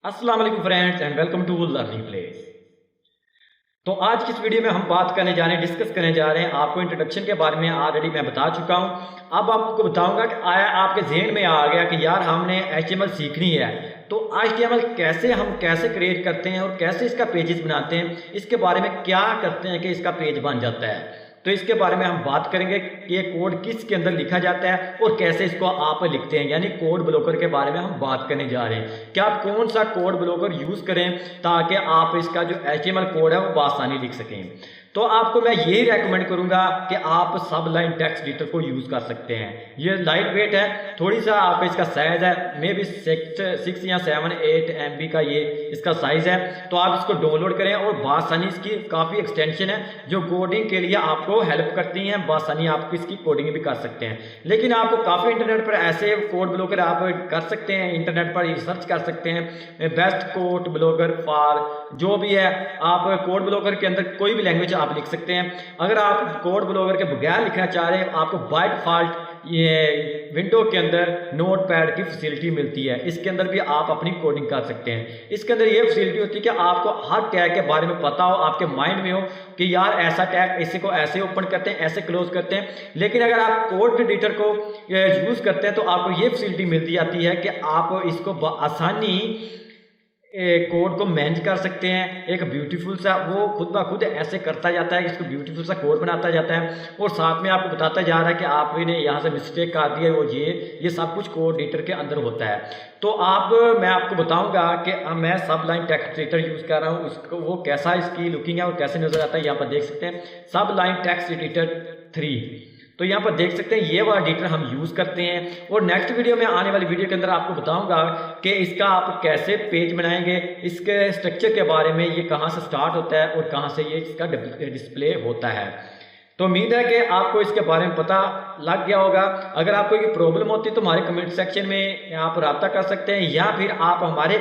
अस्सलाम वालेकुम friends and welcome to learning place. तो आज की इस वीडियो में हम बात करने जा रहे हैं, डिस्कस करने जा रहे हैं। आपको इंट्रोडक्शन के बारे में ऑलरेडी मैं बता चुका हूं। अब आपको बताऊंगा कि आया आपके जहन में आ गया कि यार हमने HTML सीखनी है, तो HTML कैसे क्रिएट करते हैं और कैसे इसका पेजेस बनाते हैं, इसके बारे में क्या करते हैं कि इसका पेज बन जाता है। तो इसके बारे में हम बात करेंगे कि ये कोड किसके अंदर लिखा जाता है और कैसे इसको आप लिखते हैं, यानी कोड ब्लॉकर के बारे में हम बात करने जा रहे हैं कि आप कौन सा कोड ब्लॉकर यूज करें ताकि आप इसका जो HTML कोड है वो बआसानी लिख सकें। तो आपको मैं यही रेकमेंड करूंगा कि आप सब लाइन टेक्स्ट एडिटर को यूज कर सकते हैं। ये लाइट वेट है, थोड़ी सा आप इसका साइज है मे बी 6 या 7-8 MB का ये इसका साइज है। तो आप इसको डाउनलोड करें और बआसानी इसकी काफ़ी एक्सटेंशन है जो कोडिंग के लिए आपको हेल्प करती हैं। बआसानी आप इसकी कोडिंग भी कर सकते हैं, लेकिन आपको काफ़ी इंटरनेट पर ऐसे कोड ब्लॉकर आप कर सकते हैं, इंटरनेट पर सर्च कर सकते हैं बेस्ट कोड ब्लॉकर फॉर जो भी है। आप कोड ब्लॉकर के अंदर कोई भी लैंग्वेज आप लिख सकते हैं। अगर आप कोड ब्लॉकर के बगैर लिखना चाह रहे हैं, आपको बाय डिफॉल्ट ये विंडो के अंदर नोटपैड की फैसिलिटी मिलती है, इसके अंदर भी आप अपनी कोडिंग कर सकते हैं। इसके अंदर ये फैसिलिटी होती है कि आपको हर टैग के बारे में पता हो, आपके माइंड में हो कि यार ऐसा टैग इसी को ऐसे ओपन करते हैं, ऐसे क्लोज करते हैं। लेकिन अगर आप कोड एडिटर को यूज करते हैं तो आपको ये फैसिलिटी मिलती जाती है कि आप इसको आसानी कोड को मैनेज कर सकते हैं। एक ब्यूटीफुल सा वो खुद ब खुद ऐसे करता जाता है कि इसको ब्यूटीफुल सा कोड बनाता जाता है और साथ में आपको बताता जा रहा है कि आपने यहाँ से मिस्टेक कर दी है, वो ये सब कुछ कोड एडिटर के अंदर होता है। तो मैं आपको बताऊंगा कि मैं सब लाइन टेक्स्ट एडिटर यूज़ कर रहा हूँ, उसको वो कैसा इसकी लुकिंग है और कैसे नज़र आता है यहाँ पर देख सकते हैं। सब लाइन टेक्स्ट एडिटर 3, तो यहाँ पर देख सकते हैं ये वाला एडिटर हम यूज़ करते हैं। और नेक्स्ट वीडियो में आने वाली वीडियो के अंदर आपको बताऊंगा कि इसका आप कैसे पेज बनाएंगे, इसके स्ट्रक्चर के बारे में, ये कहाँ से स्टार्ट होता है और कहाँ से ये इसका डिस्प्ले होता है। तो उम्मीद है कि आपको इसके बारे में पता लग गया होगा। अगर आपको कोई प्रॉब्लम होती है तो हमारे कमेंट सेक्शन में आप रब्ता कर सकते हैं, या फिर आप हमारे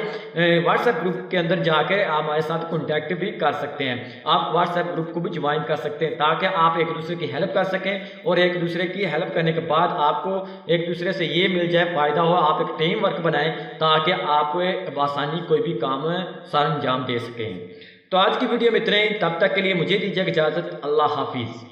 व्हाट्सएप ग्रुप के अंदर जाकर हमारे साथ कॉन्टैक्ट भी कर सकते हैं। आप व्हाट्सएप ग्रुप को भी ज्वाइन कर सकते हैं ताकि आप एक दूसरे की हेल्प कर सकें और एक दूसरे की हेल्प करने के बाद आपको एक दूसरे से ये मिल जाए, फ़ायदा हो, आप एक टीम वर्क बनाएं ताकि आप आसानी कोई भी काम सर अंजाम दे सकें। तो आज की वीडियो में इतना ही, तब तक के लिए मुझे दीजिए इजाज़त। अल्लाह हाफिज़।